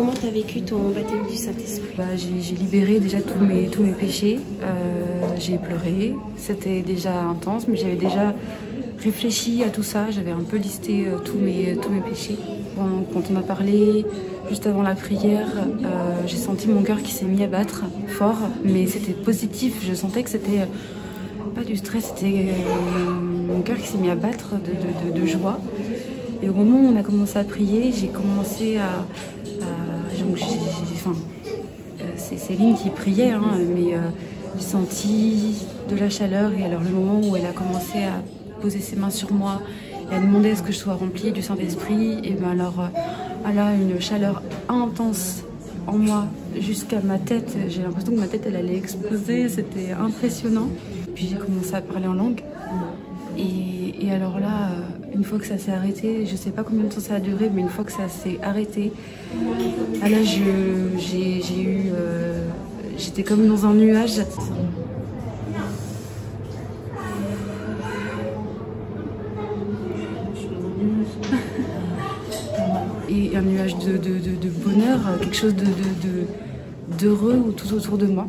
Comment tu as vécu ton baptême du Saint-Esprit? J'ai libéré déjà tous mes péchés. J'ai pleuré. C'était déjà intense, mais j'avais déjà réfléchi à tout ça. J'avais un peu listé tous mes péchés. Bon, quand on m'a parlé juste avant la prière, j'ai senti mon cœur qui s'est mis à battre fort, mais c'était positif. Je sentais que c'était pas du stress, c'était mon cœur qui s'est mis à battre de joie. Et au moment où on a commencé à prier, j'ai commencé à c'est Céline qui priait, hein, mais j'ai senti de la chaleur. Et alors le moment où elle a commencé à poser ses mains sur moi et à demander à ce que je sois remplie du Saint-Esprit, et ben alors elle a une chaleur intense en moi jusqu'à ma tête. J'ai l'impression que ma tête elle allait exploser, c'était impressionnant. Puis j'ai commencé à parler en langue. Et alors là, une fois que ça s'est arrêté, je sais pas combien de temps ça a duré, mais une fois que ça s'est arrêté, là j'étais comme dans un nuage. Et un nuage de bonheur, quelque chose d'heureux tout autour de moi.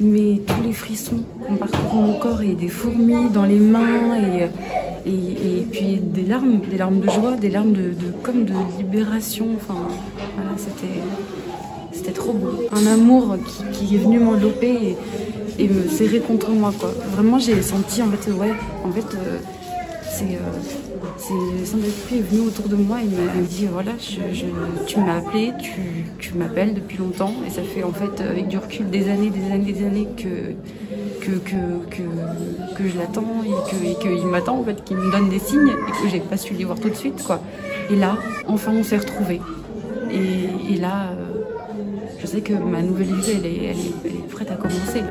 Mais tous les frissons ont parcouru mon corps et des fourmis dans les mains et puis des larmes de joie, des larmes comme de libération. Enfin, voilà, c'était trop beau. Un amour qui est venu m'envelopper et me serrer contre moi, quoi. Vraiment, j'ai senti le Saint-Esprit est venu autour de moi et m'a dit voilà, tu m'as appelé, tu m'appelles depuis longtemps, et ça fait en fait avec du recul des années que je l'attends et qu'il m'attend en fait, qu'il me donne des signes et que j'ai pas su les voir tout de suite, quoi. Et là, enfin, on s'est retrouvés. Et là, je sais que ma nouvelle vie, elle est prête à commencer.